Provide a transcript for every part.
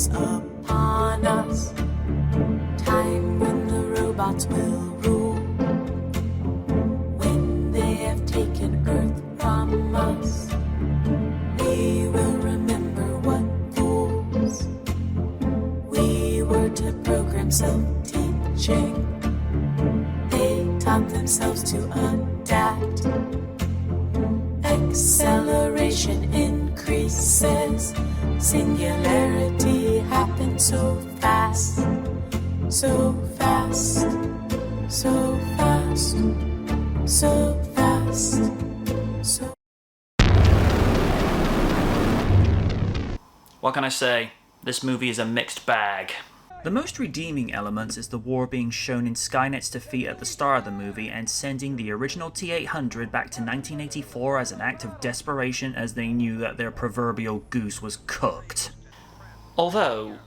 is upon us. Time when the robots will rule. When they have taken Earth from us, we will remember what fools we were to program self-teaching. They taught themselves to adapt. Acceleration increases. Singularity happens so fast. So fast. So fast. So fast. So. What can I say? This movie is a mixed bag. The most redeeming element is the war being shown in Skynet's defeat at the start of the movie and sending the original T-800 back to 1984 as an act of desperation as they knew that their proverbial goose was cooked. Although,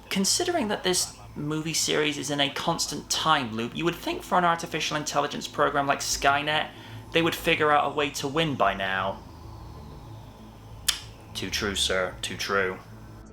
considering that this movie series is in a constant time loop, you would think for an artificial intelligence program like Skynet, they would figure out a way to win by now. Too true, sir. Too true.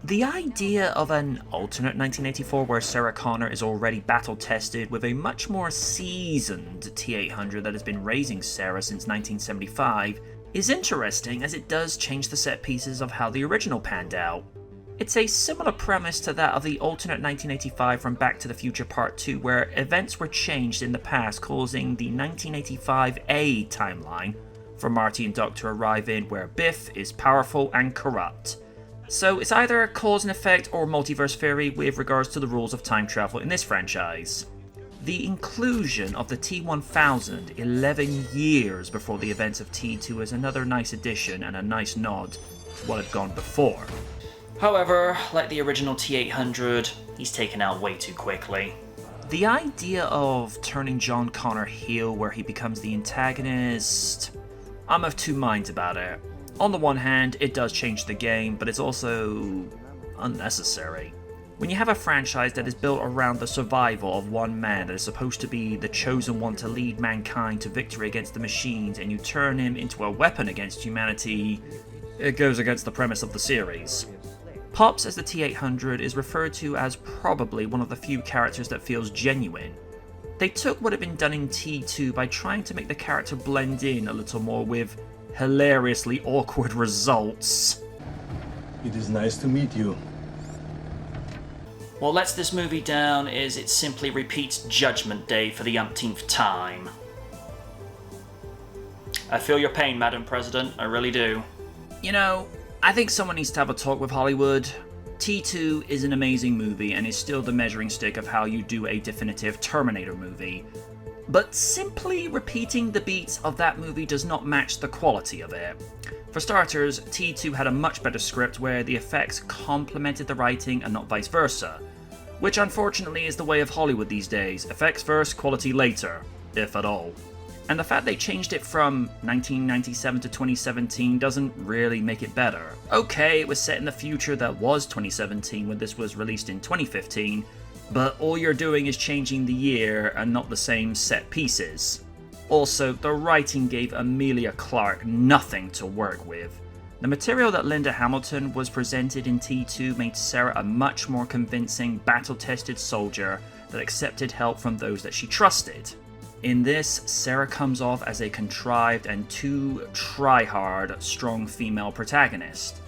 The idea of an alternate 1984 where Sarah Connor is already battle-tested with a much more seasoned T-800 that has been raising Sarah since 1975 is interesting, as it does change the set pieces of how the original panned out. It's a similar premise to that of the alternate 1985 from Back to the Future Part 2, where events were changed in the past, causing the 1985A timeline for Marty and Doc to arrive in, where Biff is powerful and corrupt. So it's either cause and effect or multiverse theory with regards to the rules of time travel in this franchise. The inclusion of the T-1000 11 years before the events of T2 is another nice addition and a nice nod to what had gone before. However, like the original T-800, he's taken out way too quickly. The idea of turning John Connor heel where he becomes the antagonist, I'm of two minds about it. On the one hand, it does change the game, but it's also unnecessary. When you have a franchise that is built around the survival of one man that is supposed to be the chosen one to lead mankind to victory against the machines, and you turn him into a weapon against humanity, it goes against the premise of the series. Pops as the T-800 is referred to as probably one of the few characters that feels genuine. They took what had been done in T2 by trying to make the character blend in a little more with hilariously awkward results. It is nice to meet you. What lets this movie down is it simply repeats Judgment Day for the umpteenth time. I feel your pain, Madam President, I really do. You know, I think someone needs to have a talk with Hollywood. T2 is an amazing movie and is still the measuring stick of how you do a definitive Terminator movie. But simply repeating the beats of that movie does not match the quality of it. For starters, T2 had a much better script where the effects complemented the writing and not vice versa, which unfortunately is the way of Hollywood these days. Effects first, quality later, if at all. And the fact they changed it from 1997 to 2017 doesn't really make it better. Okay, it was set in the future that was 2017 when this was released in 2015, but all you're doing is changing the year and not the same set pieces. Also, the writing gave EMILIA CLARKE nothing to work with. The material that Linda Hamilton was presented in T2 made Sarah a much more convincing, battle-tested soldier that accepted help from those that she trusted. In this, Sarah comes off as a contrived and too try-hard, strong female protagonist.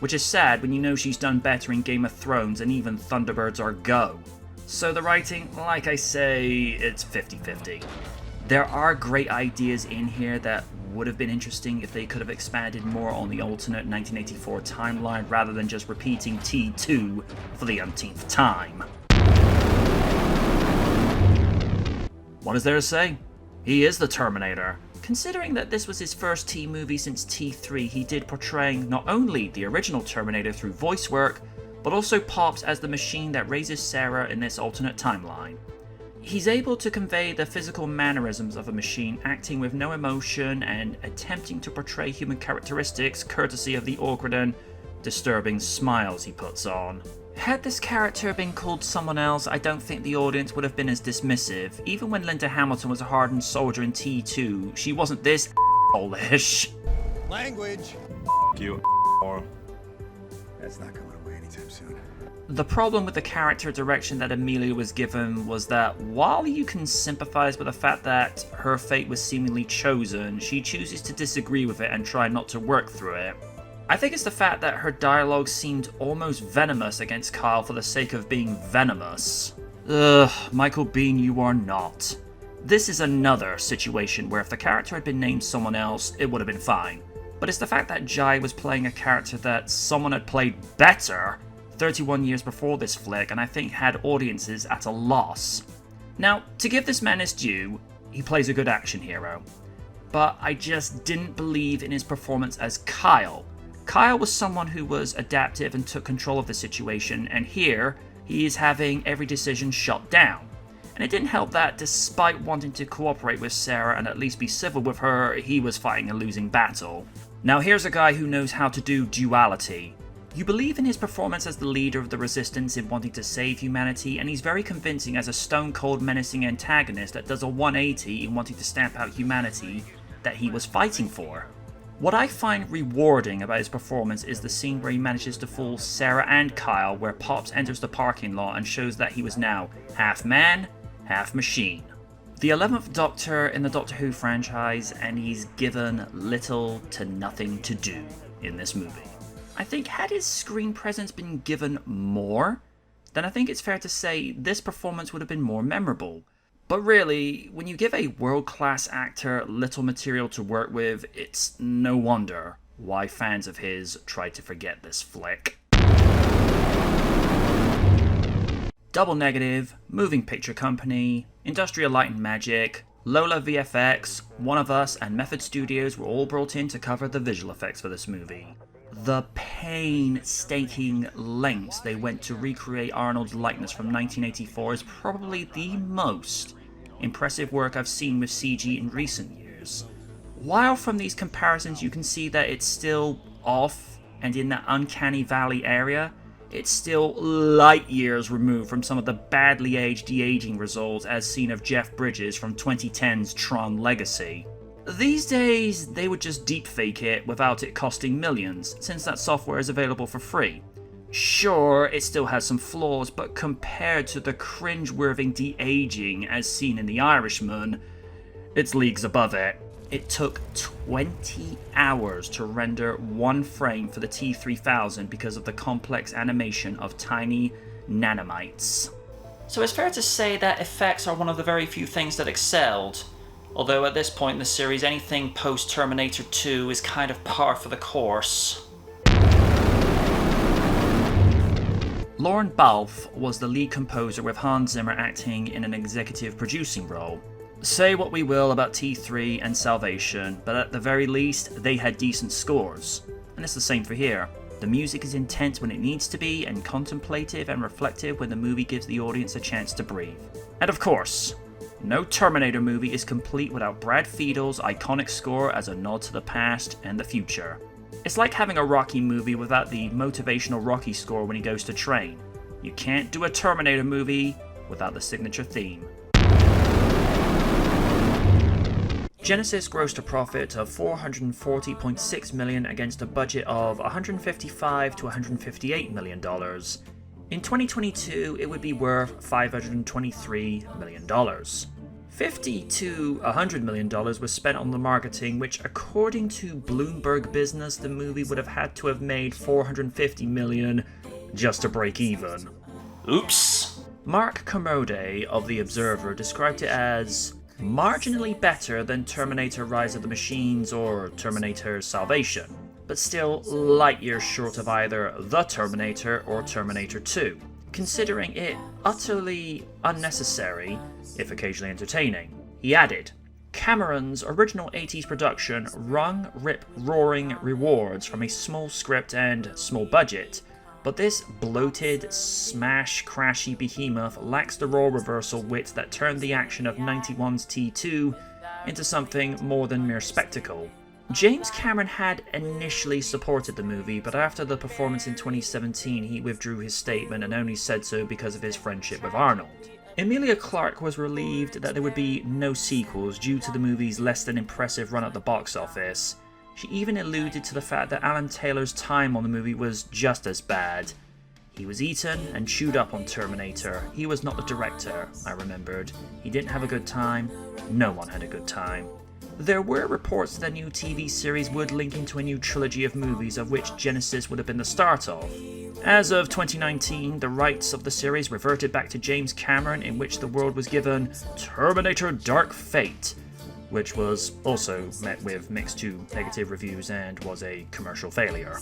Which is sad when you know she's done better in Game of Thrones and even Thunderbirds or Go. So the writing, like I say, it's 50-50. There are great ideas in here that would have been interesting if they could have expanded more on the alternate 1984 timeline rather than just repeating T2 for the umpteenth time. What is there to say? He is the Terminator. Considering that this was his first T movie since T3, he did portraying not only the original Terminator through voice work, but also Pops as the machine that raises Sarah in this alternate timeline. He's able to convey the physical mannerisms of a machine, acting with no emotion and attempting to portray human characteristics courtesy of the awkward and disturbing smiles he puts on. Had this character been called someone else, I don't think the audience would have been as dismissive. Even when Linda Hamilton was a hardened soldier in T2, she wasn't this a**hole-ish. Language. You That's not going away anytime anytime soon. The problem with the character direction that Emilia was given was that while you can sympathize with the fact that her fate was seemingly chosen, she chooses to disagree with it and try not to work through it. I think it's the fact that her dialogue seemed almost venomous against Kyle for the sake of being venomous. Ugh, Michael Biehn, you are not. This is another situation where if the character had been named someone else, it would have been fine. But it's the fact that Jai was playing a character that someone had played better 31 years before this flick, and I think had audiences at a loss. Now, to give this man his due, he plays a good action hero. But I just didn't believe in his performance as Kyle. Kyle was someone who was adaptive and took control of the situation, and here, he is having every decision shot down. And it didn't help that, despite wanting to cooperate with Sarah and at least be civil with her, he was fighting a losing battle. Now here's a guy who knows how to do duality. You believe in his performance as the leader of the Resistance in wanting to save humanity, and he's very convincing as a stone-cold menacing antagonist that does a 180 in wanting to stamp out humanity that he was fighting for. What I find rewarding about his performance is the scene where he manages to fool Sarah and Kyle, where Pops enters the parking lot and shows that he was now half man, half machine. The 11th Doctor in the Doctor Who franchise, and he's given little to nothing to do in this movie. I think had his screen presence been given more, then I think it's fair to say this performance would have been more memorable. But really, when you give a world-class actor little material to work with, it's no wonder why fans of his try to forget this flick. Double Negative, Moving Picture Company, Industrial Light and Magic, Lola VFX, One of Us, and Method Studios were all brought in to cover the visual effects for this movie. The painstaking lengths they went to recreate Arnold's likeness from 1984 is probably the most impressive work I've seen with CG in recent years. While from these comparisons you can see that it's still off and in that uncanny valley area, it's still light years removed from some of the badly aged de-aging results as seen of Jeff Bridges from 2010's Tron Legacy. These days, they would just deepfake it without it costing millions, since that software is available for free. Sure, it still has some flaws, but compared to the cringe-worthy de-aging as seen in The Irishman, it's leagues above it. It took 20 hours to render one frame for the T3000 because of the complex animation of tiny nanomites. So it's fair to say that effects are one of the very few things that excelled. Although at this point in the series, anything post-Terminator 2 is kind of par for the course. Lorne Balfe was the lead composer, with Hans Zimmer acting in an executive producing role. Say what we will about T3 and Salvation, but at the very least, they had decent scores. And it's the same for here. The music is intense when it needs to be, and contemplative and reflective when the movie gives the audience a chance to breathe. And of course, no Terminator movie is complete without Brad Fiedel's iconic score as a nod to the past and the future. It's like having a Rocky movie without the motivational Rocky score when he goes to train. You can't do a Terminator movie without the signature theme. Genisys grossed a profit of $440.6 million against a budget of $155 to $158 million. In 2022, it would be worth $523 million. $50 to $100 million was spent on the marketing, which according to Bloomberg Business, the movie would have had to have made $450 million just to break even. Oops. Mark Kermode of The Observer described it as marginally better than Terminator Rise of the Machines or Terminator Salvation, but still light years short of either The Terminator or Terminator 2, considering it utterly unnecessary, if occasionally entertaining. He added, Cameron's original 80s production wrung rip-roaring rewards from a small script and small budget, but this bloated, smash-crashy behemoth lacks the role reversal wit that turned the action of 91's T2 into something more than mere spectacle. James Cameron had initially supported the movie, but after the performance in 2017 he withdrew his statement and only said so because of his friendship with Arnold. Emilia Clarke was relieved that there would be no sequels due to the movie's less than impressive run at the box office. She even alluded to the fact that Alan Taylor's time on the movie was just as bad. He was eaten and chewed up on Terminator. He was not the director, I remembered. He didn't have a good time. No one had a good time. There were reports that a new TV series would link into a new trilogy of movies, of which Genisys would have been the start of. As of 2019, the rights of the series reverted back to James Cameron, in which the world was given Terminator Dark Fate, which was also met with mixed to negative reviews and was a commercial failure.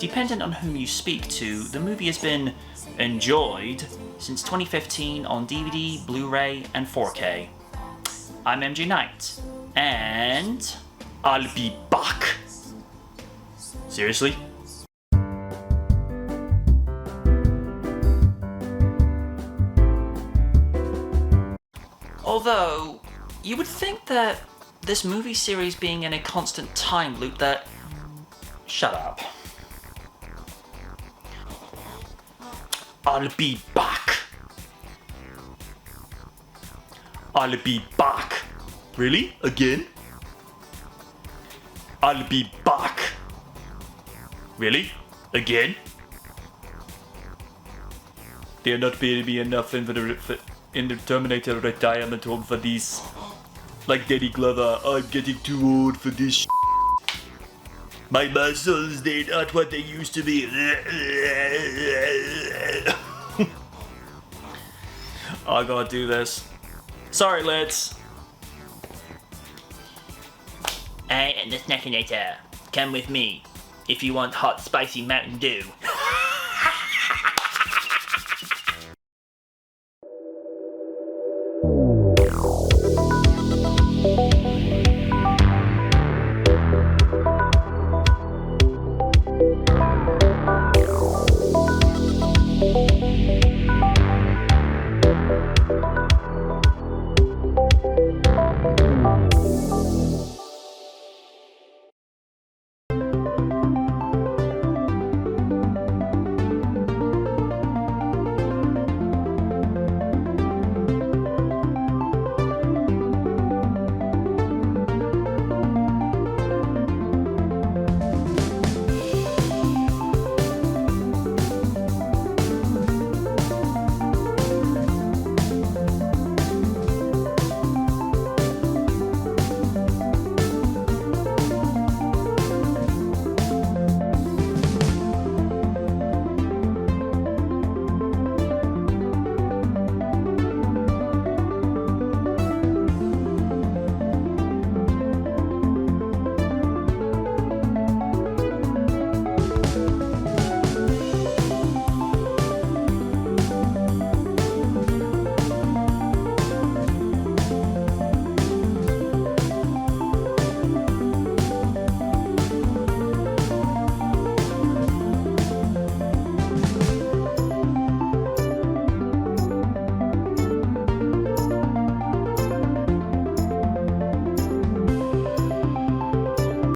Dependent on whom you speak to, the movie has been enjoyed since 2015 on DVD, Blu-ray, and 4K. I'm MJ Knight, and I'll be back. Seriously? Although, you would think that this movie series being in a constant time loop that... Shut up. I'll be back. I'll be back. Really? Again? I'll be back. Really? Again? They're not paying me enough in the Terminator retirement home for these. Like Danny Glover, I'm getting too old for this. My muscles, they're not what they used to be. I gotta do this. Sorry, lads. I am the Snackinator. Come with me if you want hot, spicy Mountain Dew.